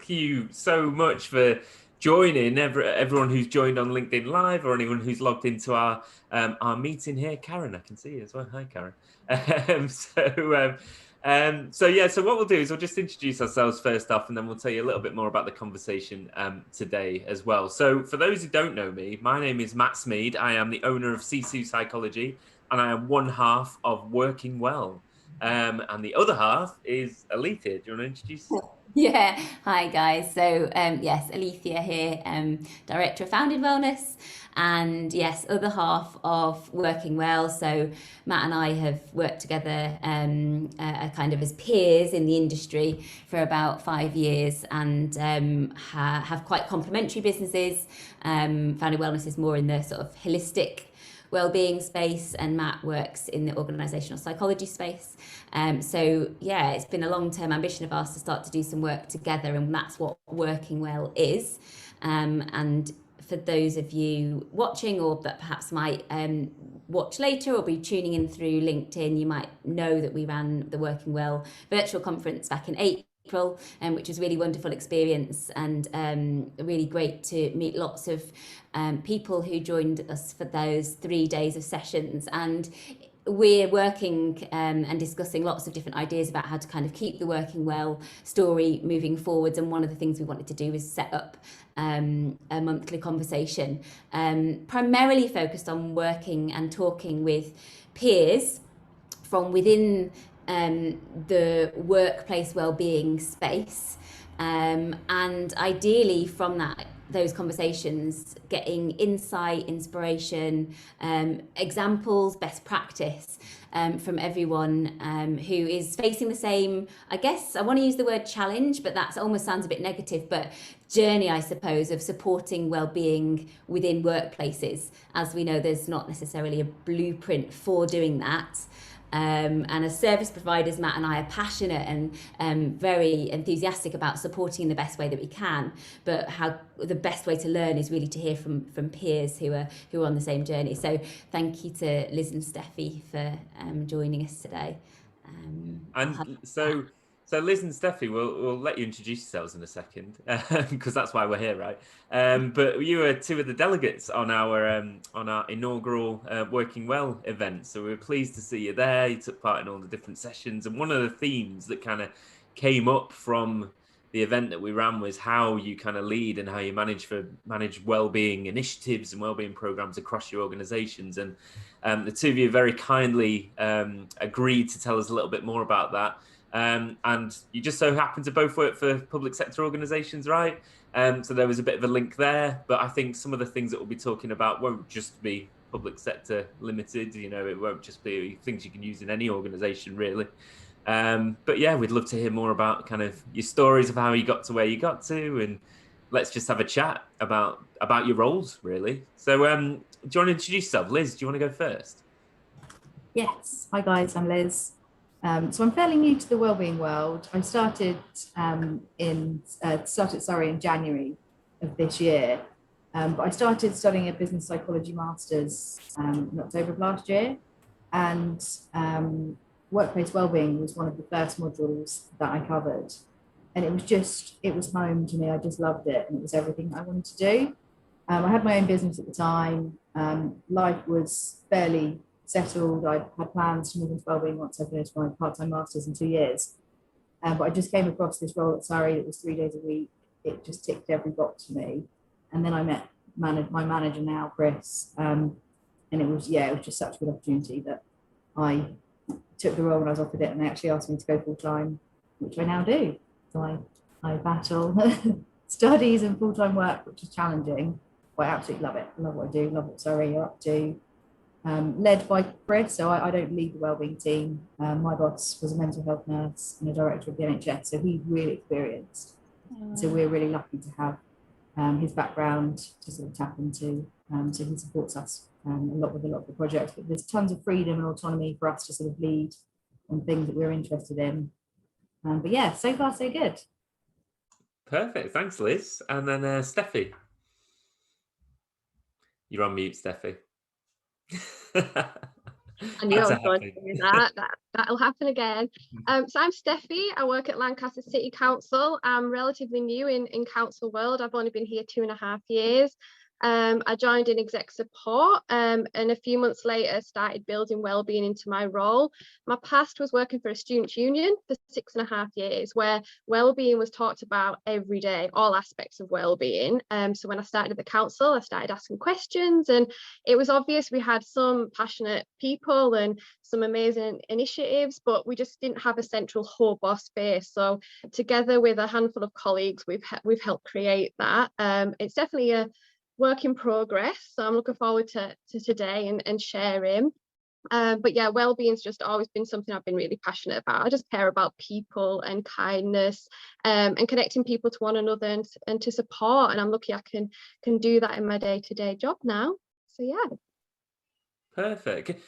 thank you so much for joining, everyone who's joined on LinkedIn Live or anyone who's logged into our meeting here. Karen, I can see you as well. Hi, Karen. So what we'll do is we'll just introduce ourselves first off, and then we'll tell you a little bit more about the conversation today as well. So for those who don't know me, my name is Matt Smead. I am the owner of Sisu Psychology, and I am one half of Working Well. And the other half is Alethea. Do you want to introduce yourself? Yeah, hi guys. So yes, Alethea here, Director of Founded Wellness, and yes, other half of Working Well. So Matt and I have worked together kind of as peers in the industry for about 5 years, and have quite complementary businesses. Founded Wellness is more in the sort of holistic wellbeing space, and Matt works in the organisational psychology space. So yeah, it's been a long-term ambition of ours to start to do some work together, and that's what Working Well is. And for those of you watching or that perhaps might watch later or be tuning in through LinkedIn, you might know that we ran the Working Well virtual conference back in April, which was a really wonderful experience, and really great to meet lots of people who joined us for those 3 days of sessions. And we're working and discussing lots of different ideas about how to kind of keep the Working Well story moving forwards. And one of the things we wanted to do is set up a monthly conversation, primarily focused on working and talking with peers from within the workplace wellbeing space, and ideally from those conversations, getting insight, inspiration, examples, best practice from everyone who is facing the same, I guess I want to use the word challenge, but that almost sounds a bit negative, but journey, I suppose, of supporting wellbeing within workplaces. As we know, there's not necessarily a blueprint for doing that. And as service providers, Matt and I are passionate and very enthusiastic about supporting in the best way that we can. But how the best way to learn is really to hear from peers who are on the same journey. So thank you to Liz and Steffi for joining us today. And so Liz and Steffi, we'll let you introduce yourselves in a second, because that's why we're here, right? But you were two of the delegates on our inaugural Working Well event, so we were pleased to see you there. You took part in all the different sessions, and one of the themes that kind of came up from the event that we ran was how you kind of lead and how you manage well-being initiatives and well-being programs across your organizations. And the two of you very kindly agreed to tell us a little bit more about that. And you just so happen to both work for public sector organizations, right? So there was a bit of a link there, but I think some of the things that we'll be talking about won't just be public sector limited. You know, it won't just be things you can use in any organization, really. But yeah, we'd love to hear more about kind of your stories of how you got to where you got to, and let's just have a chat about your roles, really. So do you want to introduce yourself? Liz, do you want to go first? Yes. Hi guys, I'm Liz. So I'm fairly new to the wellbeing world. I started in Surrey in January of this year, but I started studying a business psychology master's in October of last year, and workplace wellbeing was one of the first modules that I covered, and it was home to me. I just loved it, and it was everything I wanted to do. I had my own business at the time. Life was fairly settled. I had plans to move into wellbeing once I finished my part-time master's in 2 years. But I just came across this role at Surrey. It was 3 days a week. It just ticked every box for me. And then I met my manager now, Chris. And it was just such a good opportunity that I took the role when I was offered it, and they actually asked me to go full-time, which I now do. So I battle studies and full-time work, which is challenging, but I absolutely love it. I love what I do, love what Surrey are up to. Led by Chris, so I don't lead the wellbeing team. My boss was a mental health nurse and a director of the NHS, so he's really experienced. So we're really lucky to have his background to sort of tap into. So he supports us a lot with a lot of the projects, but there's tons of freedom and autonomy for us to sort of lead on things that we're interested in. But yeah, so far so good. Perfect, thanks, Liz. And then Steffi, you're on mute, Steffi. I knew I That's a was going to happy. do that. That'll happen again. So I'm Steffi. I work at Lancaster City Council. I'm relatively new in council world. I've only been here 2.5 years. I joined in exec support, and a few months later started building wellbeing into my role. My past was working for a students' union for 6.5 years, where wellbeing was talked about every day, all aspects of wellbeing. So when I started at the council, I started asking questions, and it was obvious we had some passionate people and some amazing initiatives, but we just didn't have a central hub or space. So together with a handful of colleagues, we've helped create that. It's definitely a work in progress, so I'm looking forward to today and sharing. But yeah, wellbeing's just always been something I've been really passionate about. I just care about people and kindness, and connecting people to one another and to support. And I'm lucky I can do that in my day-to-day job now. So yeah. Perfect.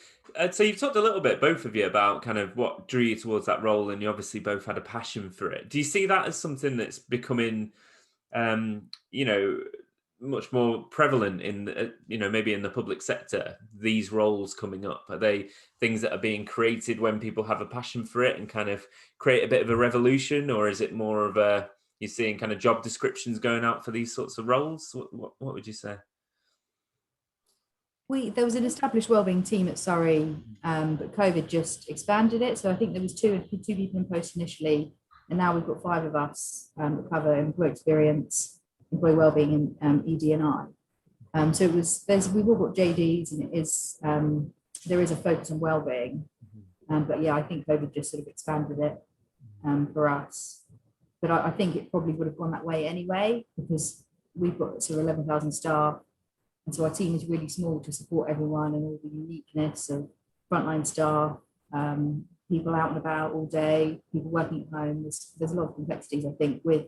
So you've talked a little bit, both of you, about kind of what drew you towards that role, and you obviously both had a passion for it. Do you see that as something that's becoming, you know, much more prevalent in, maybe in the public sector, these roles coming up? Are they things that are being created when people have a passion for it and kind of create a bit of a revolution, or is it more of a, you're seeing kind of job descriptions going out for these sorts of roles? What would you say? There was an established wellbeing team at Surrey, but COVID just expanded it. So I think there was two people in post initially, and now we've got 5 of us that cover employee experience, employee wellbeing, and ED&I. So we've all got JDs, and there is a focus on wellbeing. But yeah, I think COVID just sort of expanded it for us. But I think it probably would have gone that way anyway, because we've got sort of 11,000 staff. And so our team is really small to support everyone and all the uniqueness of frontline staff, people out and about all day, people working at home. There's a lot of complexities, I think, with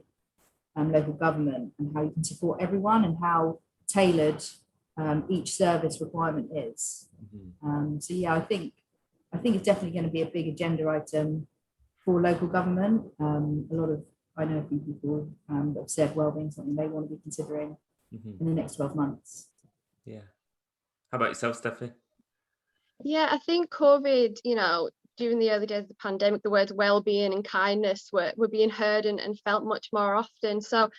local government and how you can support everyone and how tailored each service requirement is. So yeah, I think it's definitely going to be a big agenda item for local government. I know a few people that have said wellbeing is something they want to be considering in the next 12 months. Yeah. How about yourself, Steffi? Yeah, I think COVID, during the early days of the pandemic, the words well-being and kindness were being heard and felt much more often. So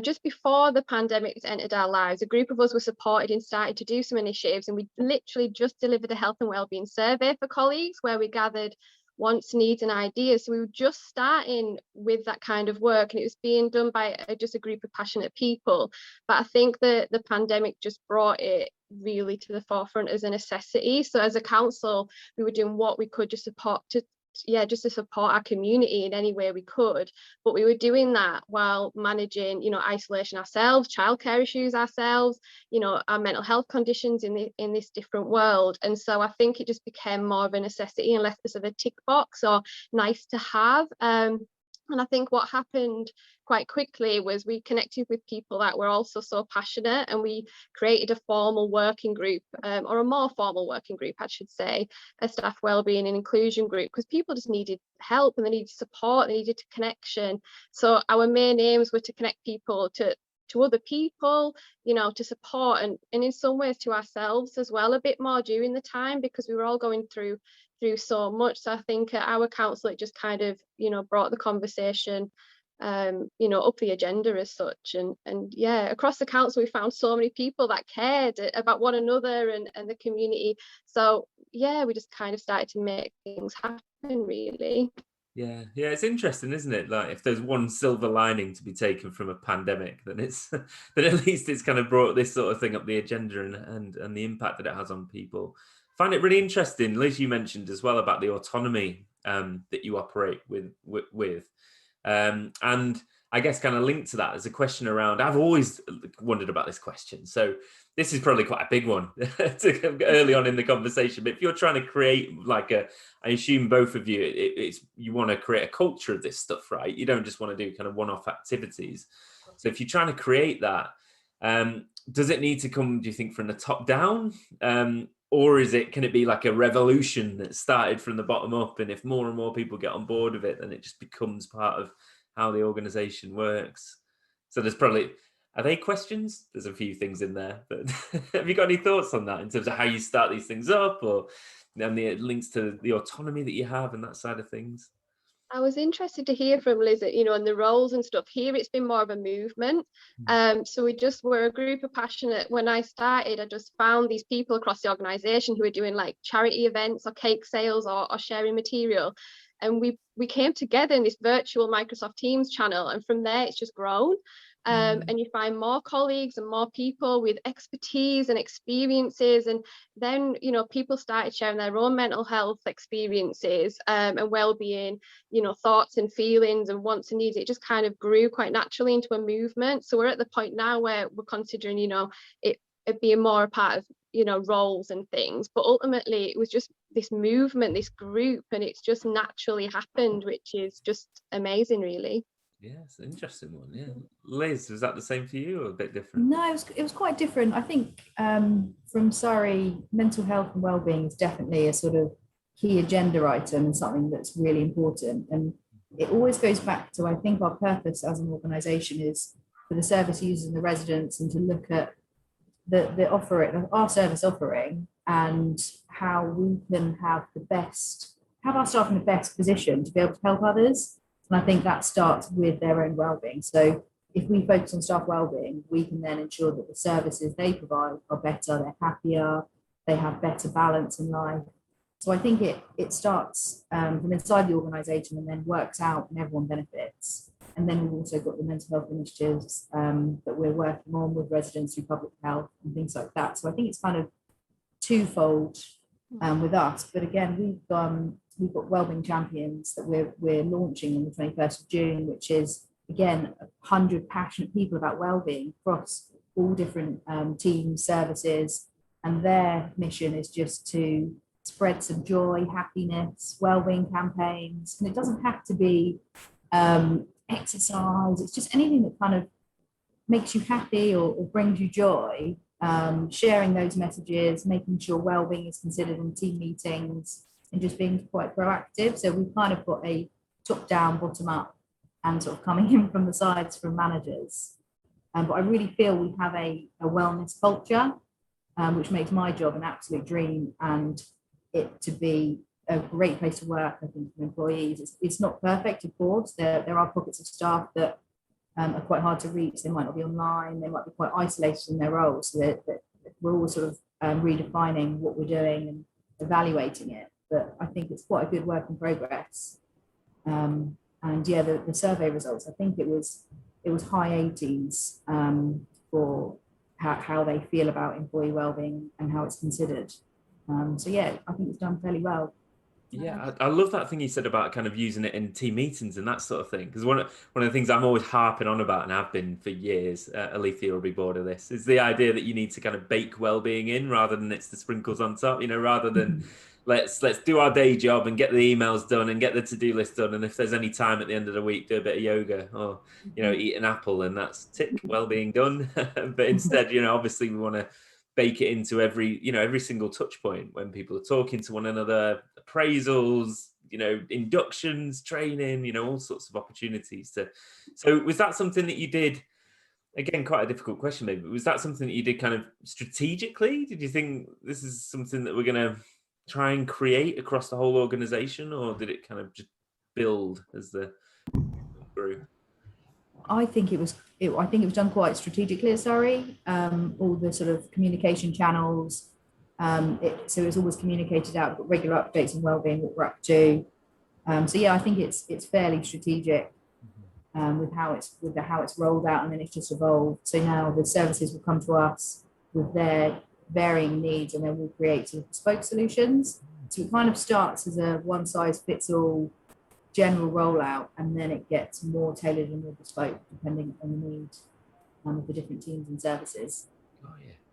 just before the pandemic entered our lives, a group of us were supported and started to do some initiatives, and we literally just delivered a health and wellbeing survey for colleagues where we gathered wants, needs and ideas. So we were just starting with that kind of work, and it was being done by just a group of passionate people. But I think the pandemic just brought it really to the forefront as a necessity. So as a council, we were doing what we could just to support our community in any way we could, but we were doing that while managing isolation ourselves, childcare issues ourselves, our mental health conditions in this different world. And so I think it just became more of a necessity and less of a tick box or nice to have. And I think what happened quite quickly was we connected with people that were also so passionate, and we created a formal working group, or a more formal working group, I should say, a staff wellbeing and inclusion group, because people just needed help and they needed support, they needed connection. So our main aims were to connect people to other people, to support and in some ways to ourselves as well a bit more during the time, because we were all going through so much. So I think at our council it just kind of brought the conversation up the agenda as such, and yeah, across the council we found so many people that cared about one another and the community. So yeah, we just kind of started to make things happen, really. Yeah, it's interesting, isn't it? Like, if there's one silver lining to be taken from a pandemic, then it's that at least it's kind of brought this sort of thing up the agenda and the impact that it has on people. I find it really interesting, Liz, you mentioned as well about the autonomy that you operate with. And I guess kind of linked to that, there's a question around, I've always wondered about this question. So this is probably quite a big one early on in the conversation, but if you're trying to create I assume both of you, you want to create a culture of this stuff, right? You don't just want to do kind of one-off activities. So if you're trying to create that, does it need to come, do you think, from the top down? Or can it be like a revolution that started from the bottom up? And if more and more people get on board with it, then it just becomes part of how the organization works. So there's probably, Are they questions? There's a few things in there, but have you got any thoughts on that in terms of how you start these things up, or and the links to the autonomy that you have and that side of things? I was interested to hear from Liz, and the roles and stuff. Here it's been more of a movement. So we're a group of passionate. When I started, I just found these people across the organisation who were doing like charity events or cake sales or sharing material. And we came together in this virtual Microsoft Teams channel. And from there, it's just grown. And you find more colleagues and more people with expertise and experiences. And then, people started sharing their own mental health experiences and well-being, thoughts and feelings and wants and needs. It just kind of grew quite naturally into a movement. So we're at the point now where we're considering, it being more a part of, roles and things. But ultimately, it was just this movement, this group, and it's just naturally happened, which is just amazing, really. Yes, interesting one. Yeah, Liz, was that the same for you, or a bit different? No, it was quite different. I think from Surrey, mental health and wellbeing is definitely a sort of key agenda item and something that's really important. And it always goes back to, I think, our purpose as an organisation is for the service users and the residents, and to look at our service offering and how we can have our staff in the best position to be able to help others. And I think that starts with their own wellbeing. So if we focus on staff wellbeing, we can then ensure that the services they provide are better, they're happier, they have better balance in life. So I think it starts from inside the organisation and then works out and everyone benefits. And then we've also got the mental health initiatives that we're working on with residents through public health and things like that. So I think it's kind of twofold with us. But again, we've got Wellbeing Champions that we're launching on the 21st of June, which is, again, 100 passionate people about wellbeing across all different teams, services. And their mission is just to spread some joy, happiness, wellbeing campaigns. And it doesn't have to be exercise. It's just anything that kind of makes you happy or brings you joy. Sharing those messages, making sure wellbeing is considered in team meetings, and just being quite proactive. So we've kind of got a top down, bottom up, and sort of coming in from the sides from managers. But I really feel we have a wellness culture, which makes my job an absolute dream, and it to be a great place to work, I think, for employees. It's not perfect, of course. There are pockets of staff that are quite hard to reach. They might not be online. They might be quite isolated in their roles. So that we're all sort of redefining what we're doing and evaluating it. But I think it's quite a good work in progress. And yeah, the survey results, I think it was high 80s for how they feel about employee wellbeing and how it's considered. So yeah, I think it's done fairly well. Yeah, I love that thing you said about kind of using it in team meetings and that sort of thing. Because one of the things I'm always harping on about, and have been for years, Alethea will be bored of this, is the idea that you need to kind of bake well-being in rather than it's the sprinkles on top. Rather than let's do our day job and get the emails done and get the to-do list done. And if there's any time at the end of the week, do a bit of yoga or eat an apple, and that's tick, well-being done. But instead, obviously we want to bake it into every single touch point when people are talking to one another, appraisals, inductions, training, all sorts of opportunities to. So was that something that you did? Again, quite a difficult question, maybe. Was that something that you did kind of strategically? Did you think this is something that we're going to try and create across the whole organization, or did it kind of just build as the grew? I think it was done quite strategically at Surrey. All the sort of communication channels. So it's always communicated out, got regular updates on wellbeing, what we're up to. So yeah, I think it's fairly strategic with how it's rolled out, and then it's just evolved. So now the services will come to us with their varying needs, and then we'll create sort of bespoke solutions. So it kind of starts as a one size fits all general rollout, and then it gets more tailored and more bespoke depending on the need of the different teams and services.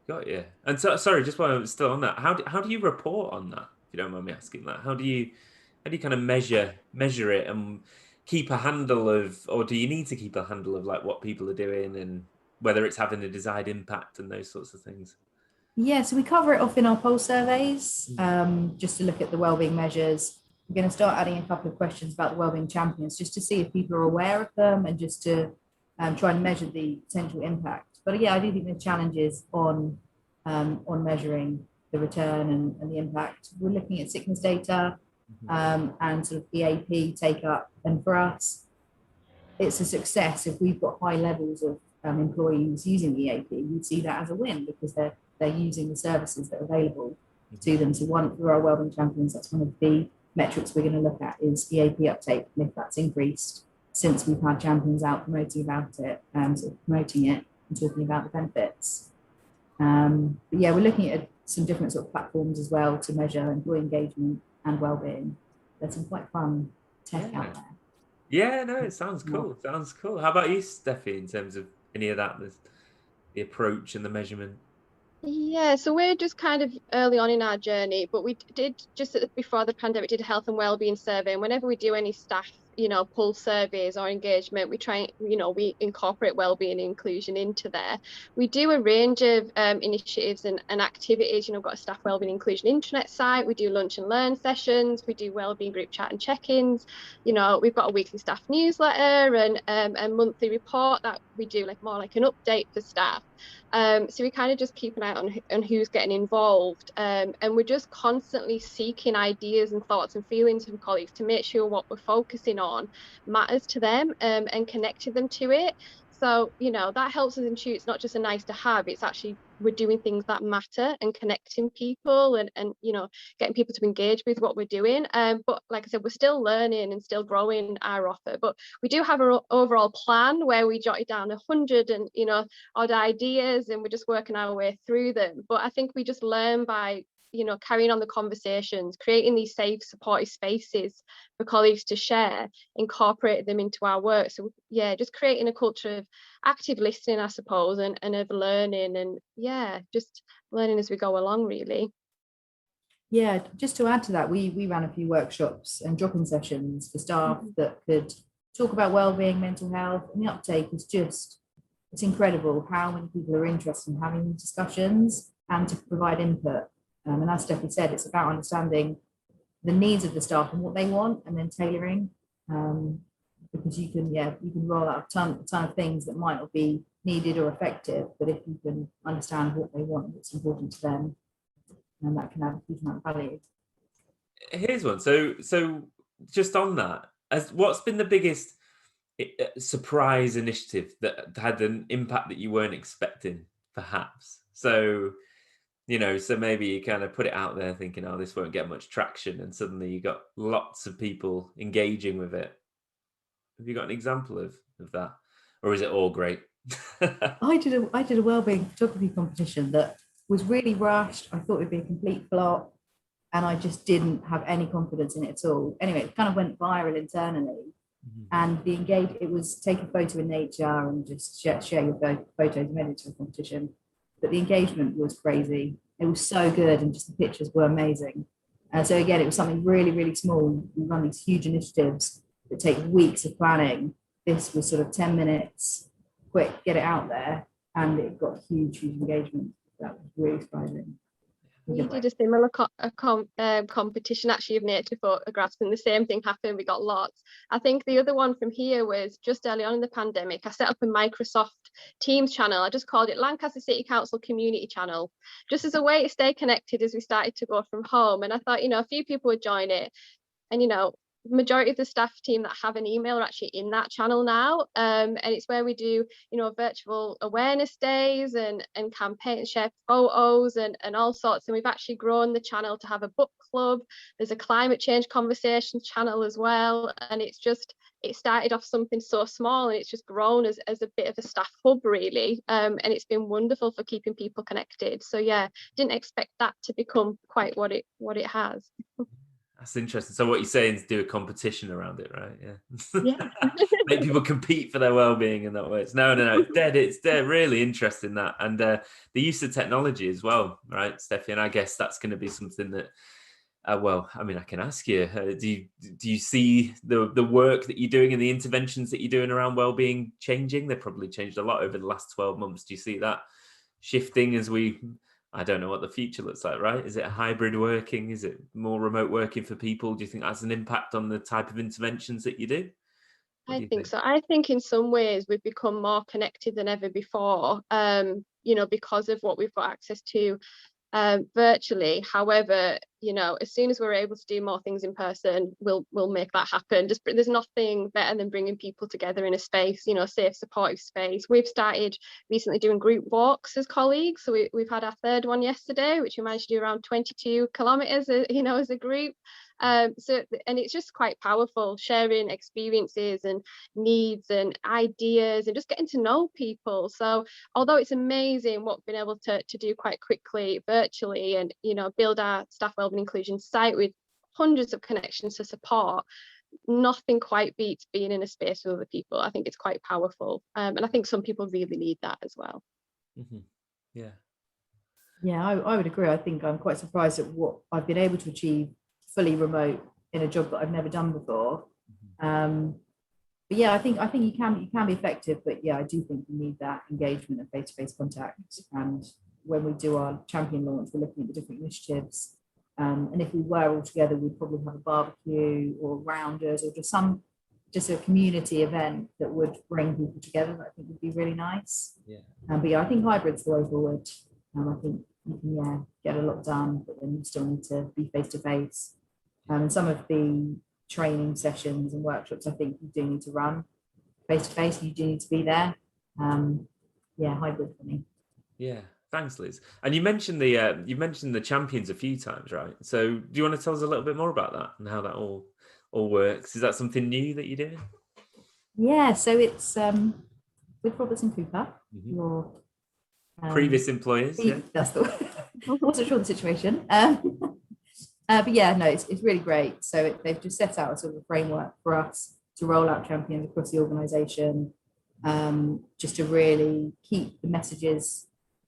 Got you. And so, sorry, just while I'm still on that, how do you report on that? If you don't mind me asking that, how do you kind of measure it and keep a handle of, or do you need to keep a handle of like what people are doing and whether it's having a desired impact and those sorts of things? Yeah, so we cover it off in our pulse surveys, just to look at the wellbeing measures. We're going to start adding a couple of questions about the wellbeing champions, just to see if people are aware of them, and just to try and measure the potential impact But yeah, I do think there's challenges on measuring the return and the impact. We're looking at sickness data and sort of EAP take up. And for us, it's a success if we've got high levels of employees using the EAP. You'd see that as a win because they're using the services that are available to them. So one for our wellbeing champions, that's one of the metrics we're going to look at is EAP uptake, and if that's increased since we've had champions out promoting about it, sort of promoting it and talking about the benefits. But yeah, we're looking at some different sort of platforms as well to measure employee engagement and wellbeing. There's some quite fun tech out there. Yeah, no, it sounds cool. Sounds cool. How about you, Steffi, in terms of any of that, the approach and the measurement? Yeah, so we're just kind of early on in our journey, but we did just before the pandemic did a health and wellbeing survey, and whenever we do any staff, pulse surveys or engagement, we try, we incorporate wellbeing and inclusion into there. We do a range of initiatives and activities. We've got a staff wellbeing inclusion intranet site. We do lunch and learn sessions. We do wellbeing group chat and check-ins. We've got a weekly staff newsletter and monthly report that we do more like an update for staff. So we kind of just keep an eye on who's getting involved, and we're just constantly seeking ideas and thoughts and feelings from colleagues to make sure what we're focusing on matters to them, and connecting them to it. So that helps us ensure it's not just a nice to have, it's actually we're doing things that matter and connecting people and getting people to engage with what we're doing. But like I said, we're still learning and still growing our offer, but we do have an overall plan where we jotted down 100 and odd ideas, and we're just working our way through them. But I think we just learn by carrying on the conversations, creating these safe, supportive spaces for colleagues to share, incorporate them into our work. So yeah, just creating a culture of active listening, I suppose, and of learning, and yeah, just learning as we go along, really. Yeah, just to add to that, we ran a few workshops and drop-in sessions for staff that could talk about wellbeing, mental health, and the uptake is just, it's incredible how many people are interested in having these discussions and to provide input. And as Stephanie said, it's about understanding the needs of the staff and what they want, and then tailoring. Because you can roll out a ton of things that might not be needed or effective, but if you can understand what they want, what's important to them, and that can have a huge amount of value. Here's one. So just on that, what's been the biggest surprise initiative that had an impact that you weren't expecting, perhaps? So maybe you kind of put it out there thinking, oh, this won't get much traction, and suddenly you got lots of people engaging with it. Have you got an example of that, or is it all great? I did a wellbeing photography competition that was really rushed. I thought it would be a complete flop, and I just didn't have any confidence in it at all. Anyway, it kind of went viral internally, and it was take a photo in nature and just share your photos, made it to a competition. But the engagement was crazy. It was so good, and just the pictures were amazing. So again, it was something really, really small. We run these huge initiatives that take weeks of planning. This was sort of 10 minutes, quick, get it out there, and it got huge engagement. That was really surprising. We did a similar competition actually of nature photographs, and the same thing happened. We got lots. I think the other one from here was just early on in the pandemic. I set up a Microsoft Teams channel. I just called it Lancaster City Council Community Channel, just as a way to stay connected as we started to go from home. And I thought, a few people would join it, and majority of the staff team that have an email are actually in that channel now, and it's where we do virtual awareness days and campaigns, share photos and all sorts. And we've actually grown the channel to have a book club. There's a climate change conversations channel as well, and it started off something so small, and it's just grown as a bit of a staff hub, really, and it's been wonderful for keeping people connected. So yeah, didn't expect that to become quite what it has. That's interesting. So what you're saying is do a competition around it, right? Yeah. Make people compete for their well-being in that way. No, it's dead. Really interesting, that, and the use of technology as well, right, Steffi? And I guess that's going to be something that, I can ask you, do you see the work that you're doing and the interventions that you're doing around well-being changing? They've probably changed a lot over the last 12 months. Do you see that shifting as I don't know what the future looks like, right? Is it a hybrid working? Is it more remote working for people? Do you think that's an impact on the type of interventions that you do? What do I you think think? so. I think in some ways we've become more connected than ever before, because of what we've got access to virtually. However, as soon as we're able to do more things in person, we'll make that happen. Just there's nothing better than bringing people together in a space, safe, supportive space. We've started recently doing group walks as colleagues. So we've had our third one yesterday, which we managed to do around 22 kilometers, as a group. And it's just quite powerful, sharing experiences and needs and ideas and just getting to know people. So although it's amazing what we've been able to do quite quickly virtually and build our staff wellbeing inclusion site with hundreds of connections to support, nothing quite beats being in a space with other people. I think it's quite powerful, and I think some people really need that as well. Mm-hmm. Yeah. Yeah, I would agree. I think I'm quite surprised at what I've been able to achieve fully remote in a job that I've never done before. But yeah, I think you can be effective, but yeah, I do think you need that engagement and face-to-face contact. And when we do our champion launch, we're looking at the different initiatives. And if we were all together, we'd probably have a barbecue or rounders or just a community event that would bring people together. That I think would be really nice. Yeah. But yeah, I think hybrid's the way forward. I think you can get a lot done, but then you still need to be face to face. And some of the training sessions and workshops, I think you do need to run face to face. You do need to be there. Hybrid for me. Yeah. Thanks, Liz. And you mentioned the champions a few times, right? So do you want to tell us a little bit more about that and how that all works? Is that something new that you're doing? Yeah, so it's with Robertson Cooper, your previous employers. Yeah, that's the wasn't sure the situation. But yeah, no, it's really great. So they've just set out a sort of a framework for us to roll out champions across the organisation, just to really keep the messages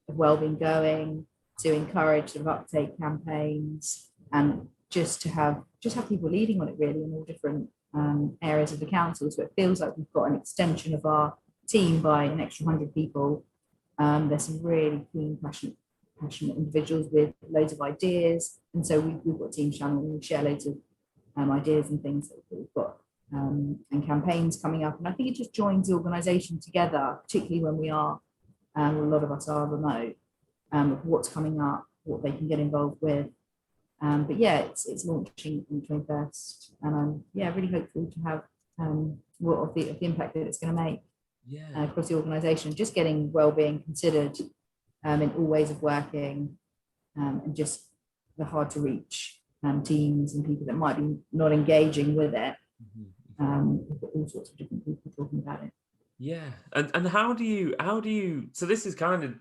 of wellbeing going, to encourage sort of uptake campaigns, and just have people leading on it really in all different areas of the council. So it feels like we've got an extension of our team by an extra 100 people. There's some really keen, passionate individuals with loads of ideas, and so we've got Team Channel, and we share loads of ideas and things that we've got and campaigns coming up. And I think it just joins the organisation together, particularly when we are, a lot of us are remote, of what's coming up, what they can get involved with. But yeah, it's launching on the 21st, and I'm really hopeful to have what of the impact that it's going to make across the organisation, just getting wellbeing considered in all ways of working, and just the hard to reach teams and people that might be not engaging with it. We've got all sorts of different people talking about it. Yeah, and how do you? So this is kind of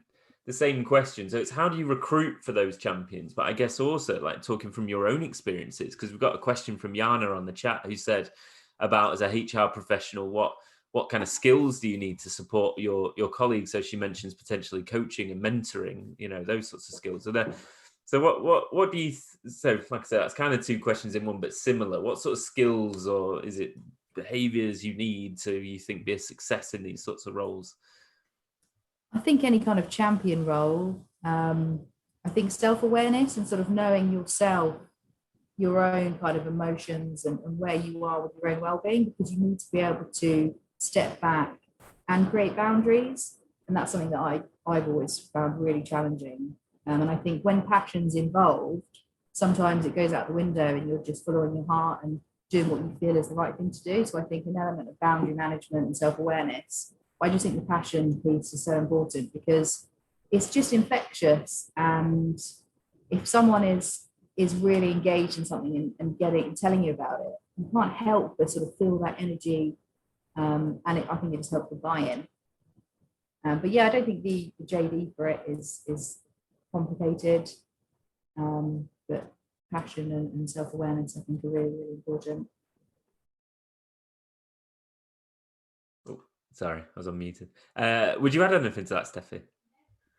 the same question. So it's how do you recruit for those champions? But I guess also like talking from your own experiences, because we've got a question from Yana on the chat who said about, as a HR professional, what kind of skills do you need to support your colleagues? So she mentions potentially coaching and mentoring, those sorts of skills. So what do you? So like I said, that's kind of two questions in one, but similar. What sort of skills, or is it behaviors you need to, you think, be a success in these sorts of roles? I think any kind of champion role, I think self-awareness and sort of knowing yourself, your own kind of emotions and where you are with your own well-being, because you need to be able to step back and create boundaries. And that's something that I've always found really challenging. And I think when passion's involved, sometimes it goes out the window and you're just following your heart and doing what you feel is the right thing to do. So I think an element of boundary management and self-awareness, I just think the passion piece is so important, because it's just infectious. And if someone is really engaged in something and telling you about it, you can't help but sort of feel that energy. I think it just helps with buy-in. But yeah, I don't think the JD for it is complicated. But passion and self-awareness, I think, are really, really important. Oh, sorry, I was unmuted. Would you add anything to that, Steffi?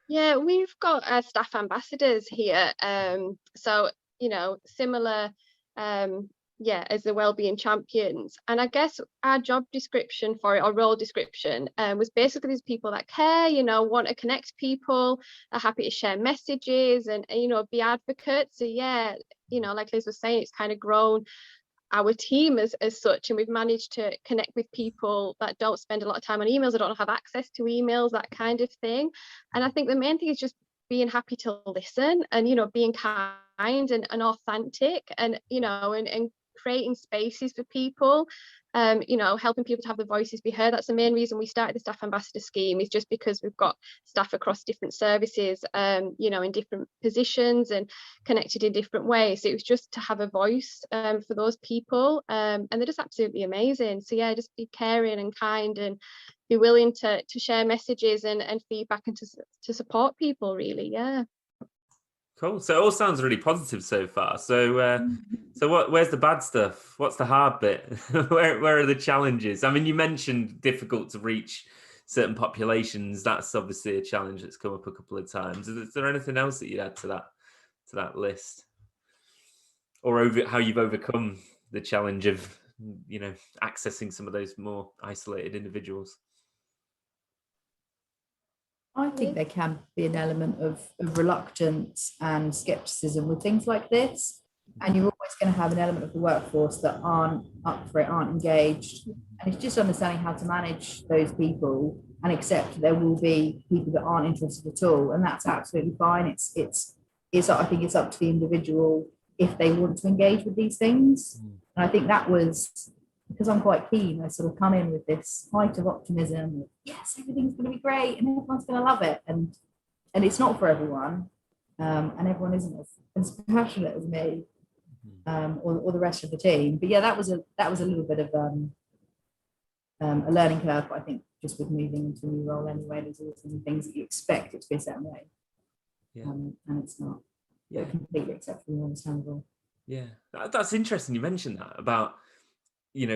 Yeah, we've got staff ambassadors here. So, similar, as the wellbeing champions. And I guess our job description for it, or role description, was basically these people that care, want to connect people, are happy to share messages and, be advocates. So yeah, like Liz was saying, it's kind of grown our team as such, and we've managed to connect with people that don't spend a lot of time on emails or don't have access to emails, that kind of thing. And I think the main thing is just being happy to listen, and being kind and authentic, and and creating spaces for people, helping people to have their voices be heard. That's the main reason we started the staff ambassador scheme, is just because we've got staff across different services, in different positions and connected in different ways. So it was just to have a voice for those people, and they're just absolutely amazing. So yeah, just be caring and kind, and be willing to share messages and feedback, and to support people, really. Yeah. Cool. So it all sounds really positive so far. So, where's the bad stuff? What's the hard bit? where are the challenges? I mean, you mentioned difficult to reach certain populations. That's obviously a challenge that's come up a couple of times. Is there anything else that you'd add to that list, or how you've overcome the challenge of accessing some of those more isolated individuals? I think there can be an element of reluctance and skepticism with things like this. And you're always going to have an element of the workforce that aren't up for it, aren't engaged. And it's just understanding how to manage those people and accept that there will be people that aren't interested at all. And that's absolutely fine. I think it's up to the individual if they want to engage with these things. And I think that was, because I'm quite keen, I sort of come in with this height of optimism. Yes, everything's going to be great and everyone's going to love it. And it's not for everyone. And everyone isn't as passionate as me, or the rest of the team. But yeah, that was a little bit of a learning curve. But I think just with moving into a new role anyway, there's always some things that you expect it to be a certain way. Yeah. And it's not. Yeah, completely acceptable and understandable. Yeah, that's interesting. You mentioned that about,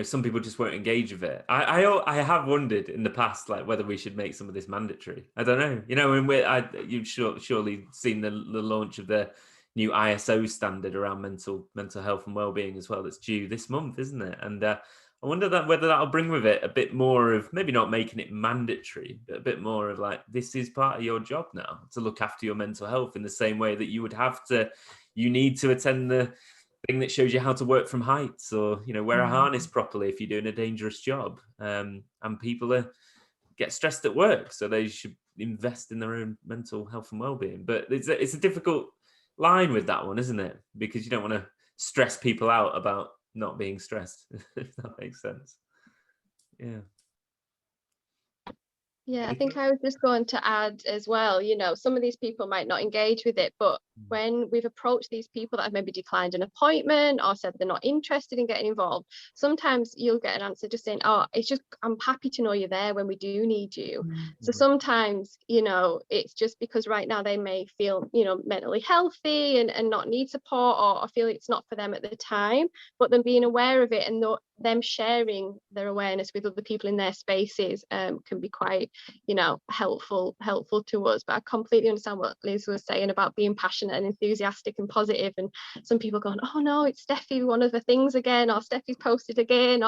some people just won't engage with it. I have wondered in the past, like, whether we should make some of this mandatory. I don't know. And you've surely seen the launch of the new ISO standard around mental health and wellbeing as well. That's due this month, isn't it? And I wonder whether that'll bring with it a bit more of, maybe not making it mandatory, but a bit more of like, this is part of your job now to look after your mental health in the same way that you need to attend the thing that shows you how to work from heights, or wear a harness properly if you're doing a dangerous job, and people get stressed at work, so they should invest in their own mental health and well-being. But it's a difficult line with that one, isn't it? Because you don't want to stress people out about not being stressed, if that makes sense. Yeah, I think I was just going to add as well, some of these people might not engage with it, but when we've approached these people that have maybe declined an appointment or said they're not interested in getting involved, sometimes you'll get an answer just saying, oh, it's just, I'm happy to know you're there when we do need you. So sometimes, it's just because right now they may feel, mentally healthy and not need support, or feel it's not for them at the time, but them being aware of it and them sharing their awareness with other people in their spaces can be quite helpful to us. But I completely understand what Liz was saying about being passionate and enthusiastic and positive, and some people going, oh no, it's Steffi, one of the things again, or Steffi's posted again,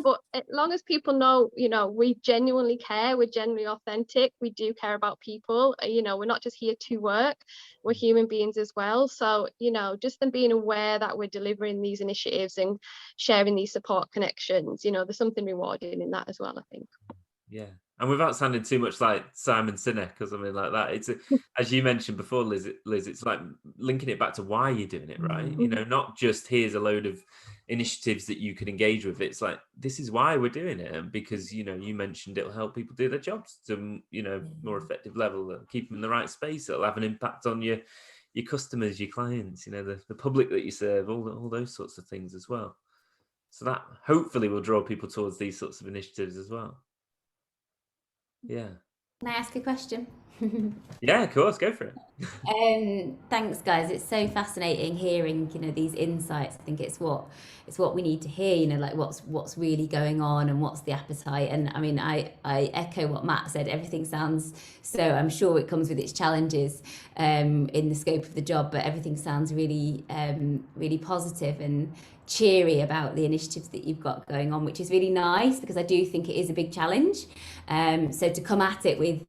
but as long as people know, we genuinely care, we're genuinely authentic, we do care about people, we're not just here to work, we're human beings as well. So just them being aware that we're delivering these initiatives and sharing these support connections, there's something rewarding in that as well, I think. Yeah. And without sounding too much like Simon Sinek or something like that, it's as you mentioned before, Liz, it's like linking it back to why you're doing it, right? Not just here's a load of initiatives that you can engage with. It's like, this is why we're doing it, and because you mentioned it'll help people do their jobs to more effective level, keep them in the right space. It'll have an impact on your customers, your clients, the public that you serve, all those sorts of things as well. So that hopefully will draw people towards these sorts of initiatives as well. Yeah. Can I ask a question? Yeah, of course, go for it. Thanks, guys. It's so fascinating hearing, these insights. I think it's what we need to hear. Like what's really going on and what's the appetite. And I mean, I echo what Matt said. Everything sounds so. I'm sure it comes with its challenges in the scope of the job, but everything sounds really, really positive. And cheery about the initiatives that you've got going on, which is really nice, because I do think it is a big challenge. So to come at it with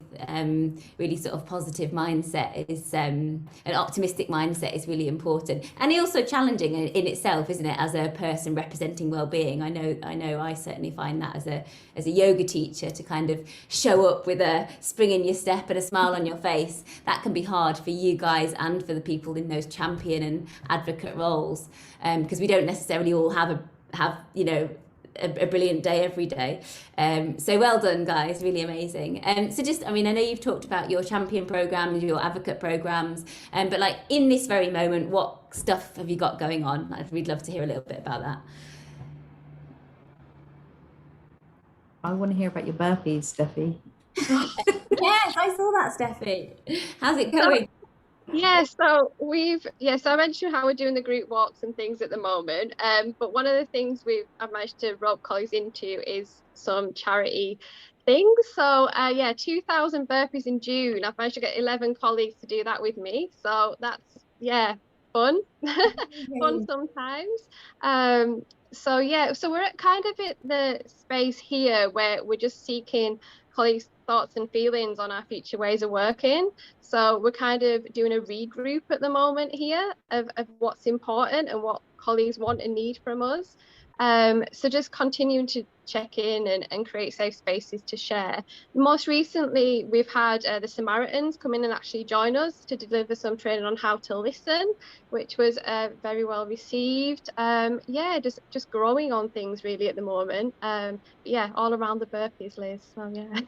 really sort of positive mindset is an optimistic mindset is really important, and also challenging in itself, isn't it? As a person representing well-being, I know I certainly find that as a yoga teacher, to kind of show up with a spring in your step and a smile on your face, that can be hard for you guys and for the people in those champion and advocate roles, because we don't necessarily all have a brilliant day every day. So well done, guys, really amazing. So just, I mean, I know you've talked about your champion programs, your advocate programs, but like in this very moment, what stuff have you got going on? We'd love to hear a little bit about that. I want to hear about your burpees, Steffi. Yes, I saw that, Steffi. How's it going? So I mentioned how we're doing the group walks and things at the moment. But one of the things I've managed to rope colleagues into is some charity things. So 2,000 burpees in June. I've managed to get 11 colleagues to do that with me. So that's fun, fun sometimes. So we're at kind of at the space here where we're just seeking colleagues' thoughts and feelings on our future ways of working. So we're kind of doing a regroup at the moment here of what's important and what colleagues want and need from us. So just continuing to check in and create safe spaces to share. Most recently, we've had the Samaritans come in and actually join us to deliver some training on how to listen, which was very well received. Just growing on things really at the moment. All around the burpees, Liz. So yeah.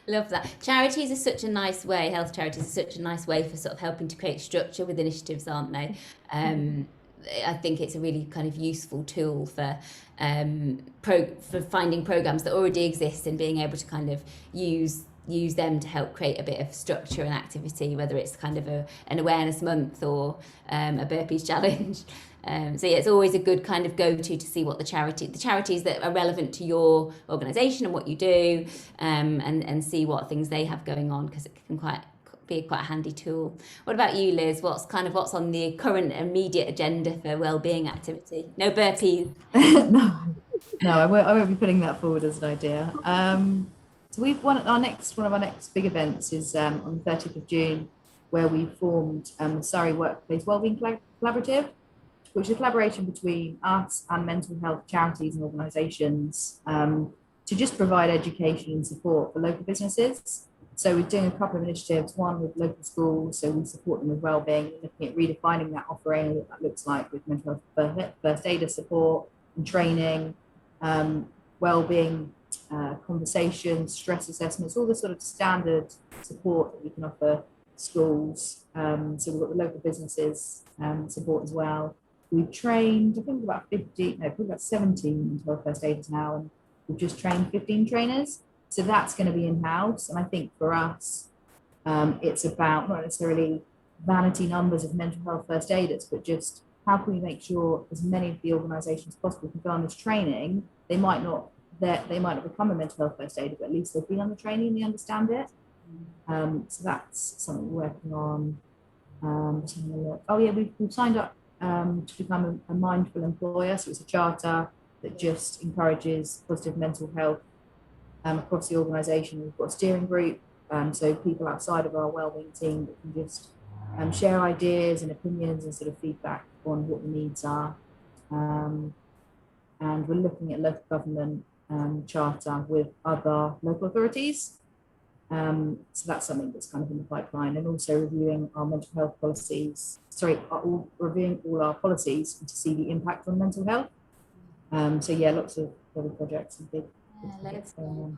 Love that. Charities are such a nice way, health charities are such a nice way for sort of helping to create structure with initiatives, aren't they? I think it's a really kind of useful tool for finding programs that already exist and being able to kind of use them to help create a bit of structure and activity, whether it's kind of an awareness month or a burpees challenge. It's always a good kind of go-to to see what the charities that are relevant to your organisation and what you do, and see what things they have going on, because it can be quite a handy tool. What about you, Liz? What's on the current immediate agenda for wellbeing activity? No burpees. No, I won't be putting that forward as an idea. So one of our next big events is on the 30th of June, where we formed the Surrey Workplace Wellbeing Collaborative, which is a collaboration between us and mental health charities and organisations to just provide education and support for local businesses. So we're doing a couple of initiatives, one with local schools, so we support them with wellbeing, looking at redefining that offering, what that looks like with mental health first aider support and training, wellbeing conversations, stress assessments, all the sort of standard support that we can offer schools. So we've got the local businesses support as well. We've trained, I think about 17 mental health first aiders now, and we've just trained 15 trainers. So that's going to be in-house. And I think for us, it's about not necessarily vanity numbers of mental health first aiders, but just how can we make sure as many of the organisations as possible can go on this training. They might not become a mental health first aider, but at least they've been on the training and they understand it. So that's something we're working on. We've signed up to become a mindful employer. So it's a charter that just encourages positive mental health across the organisation. We've got a steering group, so people outside of our wellbeing team that can just share ideas and opinions and sort of feedback on what the needs are. And we're looking at local government charter with other local authorities. So that's something that's kind of in the pipeline, and also reviewing our mental health policies. Reviewing all our policies to see the impact on mental health. Lots of other projects and big. Let's go.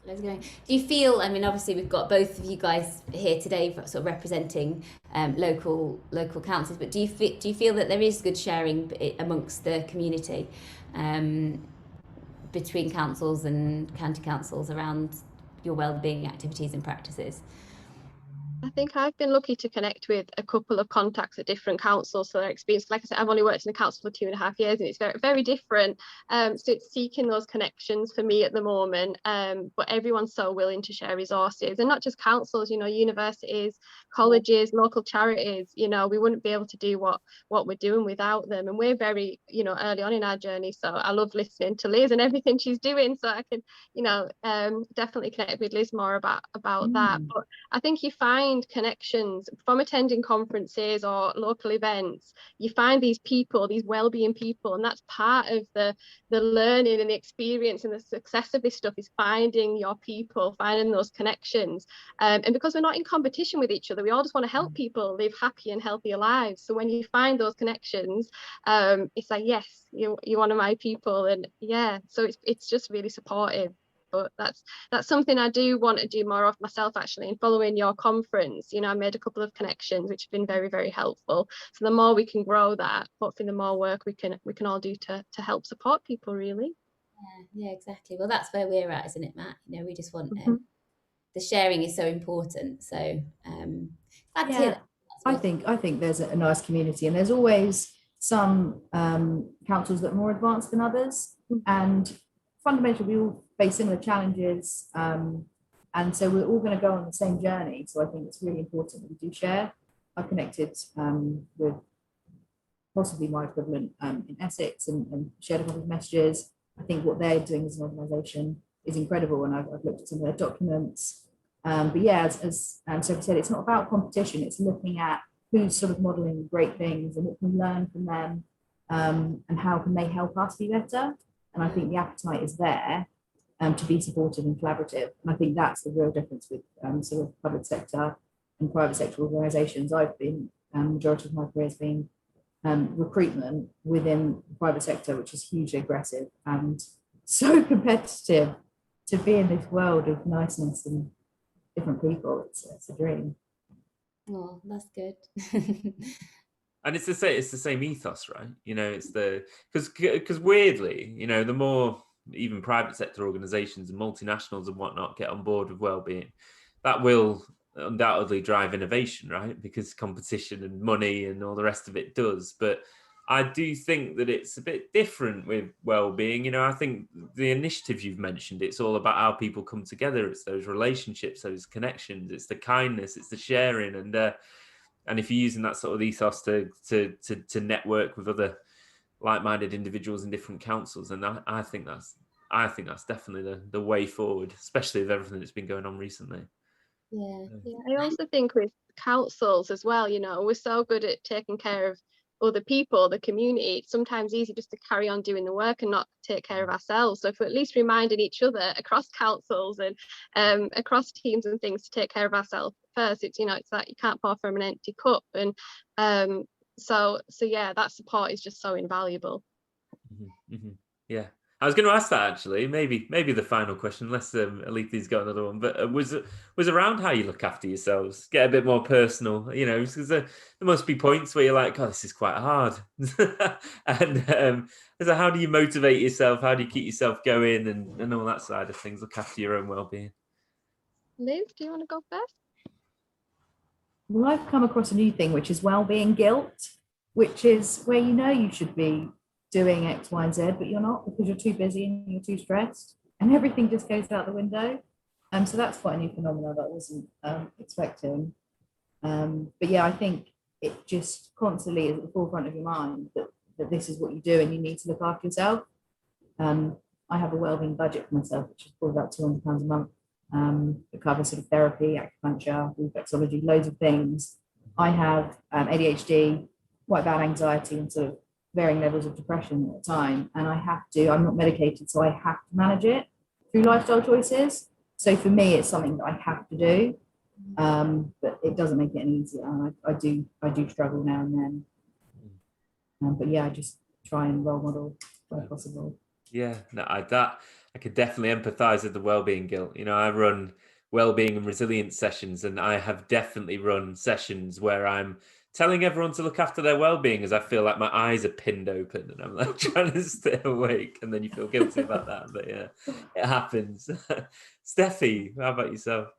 Do you feel, I mean, obviously we've got both of you guys here today sort of representing local councils, but do you feel that there is good sharing amongst the community between councils and county councils around your wellbeing activities and practices? I think I've been lucky to connect with a couple of contacts at different councils. So their experience, like I said, I've only worked in a council for 2.5 years, and it's very, very different. So it's seeking those connections for me at the moment. But everyone's so willing to share resources, and not just councils, universities, colleges, local charities. We wouldn't be able to do what we're doing without them. And we're very, early on in our journey. So I love listening to Liz and everything she's doing. So I can, definitely connect with Liz more about that. But I think you find connections from attending conferences or local events. You find these people, these well-being people, and that's part of the learning and the experience and the success of this stuff, is finding your people, finding those connections. And because we're not in competition with each other, we all just want to help people live happy and healthier lives. So when you find those connections, it's like, yes, you're one of my people. And yeah, so it's just really supportive. But that's something I do want to do more of myself, actually. And following your conference, I made a couple of connections which have been very, very helpful. So the more we can grow that, hopefully the more work we can all do to help support people, really. Yeah, exactly. Well, that's where we're at, isn't it, Matt? We just want the sharing is so important. So glad to hear that. I think there's a nice community, and there's always some councils that are more advanced than others, and fundamentally we all face similar challenges, and so we're all going to go on the same journey. So I think it's really important that we do share. I've connected with possibly my equivalent in Essex, and shared a couple of messages. I think what they're doing as an organisation is incredible, and I've looked at some of their documents. But yeah, as Sophie said, it's not about competition. It's looking at who's sort of modelling great things and what can we learn from them, and how can they help us be better. And I think the appetite is there to be supportive and collaborative. And I think that's the real difference with sort of public sector and private sector organisations. I've been, majority of my career has been recruitment within the private sector, which is hugely aggressive and so competitive. To be in this world of niceness and different people, it's a dream. Oh, that's good. And it's the same ethos, right? It's because weirdly, the more even private sector organizations and multinationals and whatnot get on board with well-being, that will undoubtedly drive innovation, right? Because competition and money and all the rest of it does. But I do think that it's a bit different with well-being. I think the initiative you've mentioned, it's all about how people come together. It's those relationships, those connections, it's the kindness, it's the sharing. And if you're using that sort of ethos to network with other like-minded individuals in different councils, and I think that's definitely the way forward, especially with everything that's been going on recently. Yeah. I also think with councils as well, we're so good at taking care of other people, the community. It's sometimes easy just to carry on doing the work and not take care of ourselves. So if we're at least reminding each other across councils and across teams and things to take care of ourselves first, it's that you can't pour from an empty cup. And so yeah, that support is just so invaluable. Yeah. I was going to ask that actually, maybe the final question, unless Alethi's got another one, but was around how you look after yourselves, get a bit more personal, because there must be points where you're like, oh, this is quite hard. And so how do you motivate yourself? How do you keep yourself going and all that side of things, look after your own well-being? Liz, do you want to go first? Well, I've come across a new thing, which is well-being guilt, which is where you should be doing X, Y, and Z, but you're not because you're too busy and you're too stressed, and everything just goes out the window. So that's quite a new phenomenon that I wasn't expecting. But yeah, I think it just constantly is at the forefront of your mind that this is what you do and you need to look after yourself. I have a wellbeing budget for myself, which is probably about £200 a month. It covers sort of therapy, acupuncture, reflexology, loads of things. I have ADHD, quite bad anxiety, and sort of varying levels of depression at the time, and I'm not medicated, so I have to manage it through lifestyle choices. So for me, it's something that I have to do, but it doesn't make it any easier. I do struggle now and then, but yeah, I just try and role model where possible. Yeah, no, I could definitely empathise with the wellbeing guilt. I run wellbeing and resilience sessions, and I have definitely run sessions where I'm telling everyone to look after their well-being as I feel like my eyes are pinned open and I'm like trying to stay awake, and then you feel guilty about that. But yeah, it happens. Steffi, how about yourself?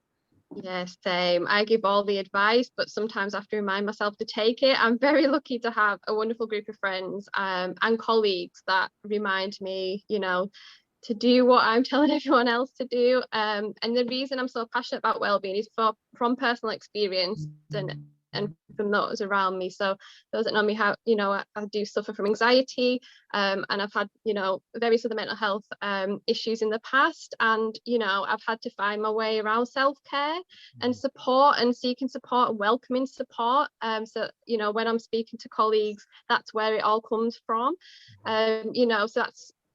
Yeah, same. I give all the advice, but sometimes I have to remind myself to take it. I'm very lucky to have a wonderful group of friends and colleagues that remind me, to do what I'm telling everyone else to do. And the reason I'm so passionate about wellbeing is from personal experience and from those around me. So those that know me, how I do suffer from anxiety, and I've had various other mental health issues in the past, and I've had to find my way around self-care and support, and seeking support and welcoming support. So when I'm speaking to colleagues, that's where it all comes from. So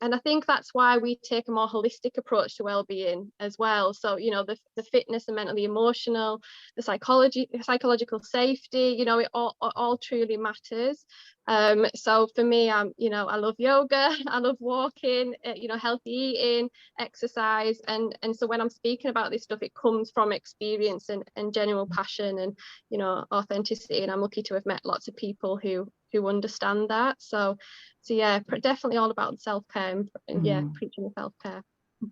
and I think that's why we take a more holistic approach to well-being as well. So, the fitness, the mental, the emotional, the psychological safety, it all truly matters. So for me, I love yoga, I love walking, healthy eating, exercise. And so when I'm speaking about this stuff, it comes from experience and genuine passion and, authenticity. And I'm lucky to have met lots of people who understand that. So yeah, definitely all about self-care and yeah, preaching the self-care.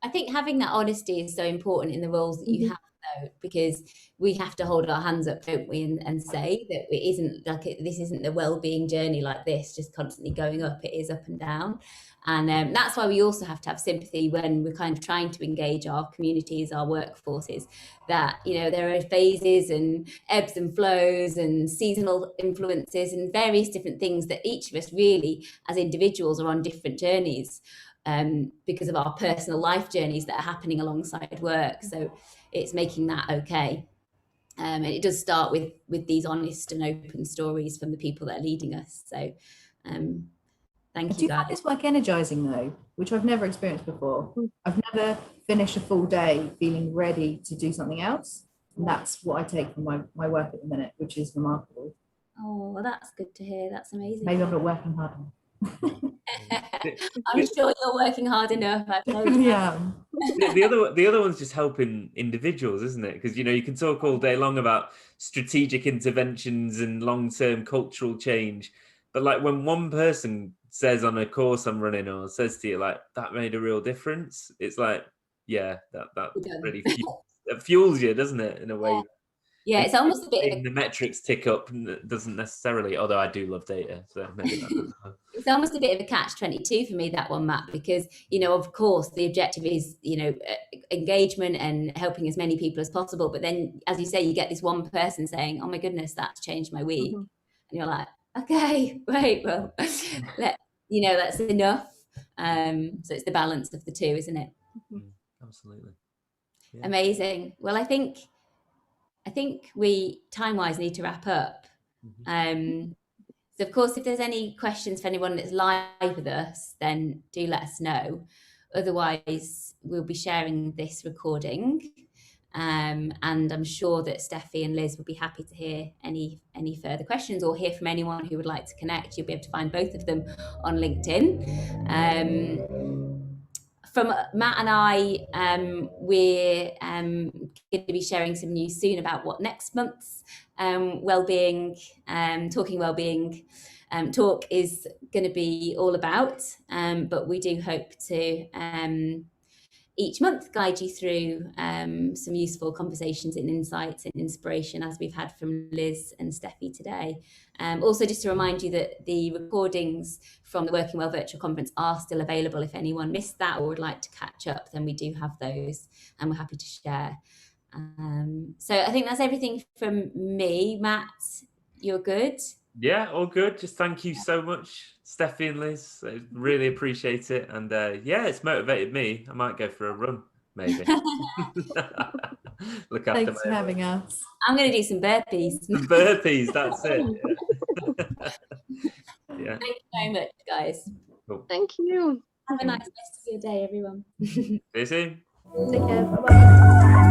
I think having that honesty is so important in the roles that you have, though, because we have to hold our hands up, don't we, and say that it isn't like this isn't the well-being journey like this, just constantly going up. It is up and down. And that's why we also have to have sympathy when we're kind of trying to engage our communities, our workforces, that, there are phases and ebbs and flows and seasonal influences and various different things that each of us really, as individuals, are on different journeys. Because of our personal life journeys that are happening alongside work. So it's making that okay. And it does start with these honest and open stories from the people that are leading us. So thank you, Do you guys. find this work energizing though, which I've never experienced before? I've never finished a full day feeling ready to do something else. And that's what I take from my work at the minute, which is remarkable. Oh, well, that's good to hear. That's amazing. Maybe I'm not working hard enough. I'm sure you're working hard enough. Yeah. The other one's just helping individuals, isn't it? Because you can talk all day long about strategic interventions and long-term cultural change, but like when one person says on a course I'm running or says to you like that made a real difference, it's like that really fuels you, doesn't it, in a way? Yeah, it's almost a bit of the metrics tick up doesn't necessarily, although I do love data, so maybe that does. It's almost a bit of a catch-22 for me, that one, Matt, because of course the objective is engagement and helping as many people as possible, but then as you say, you get this one person saying, oh my goodness, that's changed my week, and you're like, okay, right, well, that's enough. So it's the balance of the two, isn't it? Absolutely. Yeah. Amazing. Well, I think we time-wise need to wrap up. So of course, if there's any questions for anyone that's live with us, then do let us know. Otherwise, we'll be sharing this recording. And I'm sure that Steffi and Liz would be happy to hear any further questions or hear from anyone who would like to connect. You'll be able to find both of them on LinkedIn. From Matt and I, we're going to be sharing some news soon about what next month's wellbeing, Talking Wellbeing talk is going to be all about. But we do hope to each month guide you through some useful conversations and insights and inspiration, as we've had from Liz and Steffi today. Also, just to remind you that the recordings from the Working Well virtual conference are still available. If anyone missed that or would like to catch up, then we do have those and we're happy to share. So I think that's everything from me. Matt, you're good? Yeah, all good. Just thank you so much, Steffi and Liz. I really appreciate it. And it's motivated me. I might go for a run, maybe. Look after Thanks for having us. I'm going to do some burpees. Some burpees, that's it. Yeah. Thank you very much, guys. Cool. Thank you. Have a nice rest of your day, everyone. See you soon. Take care. Bye-bye.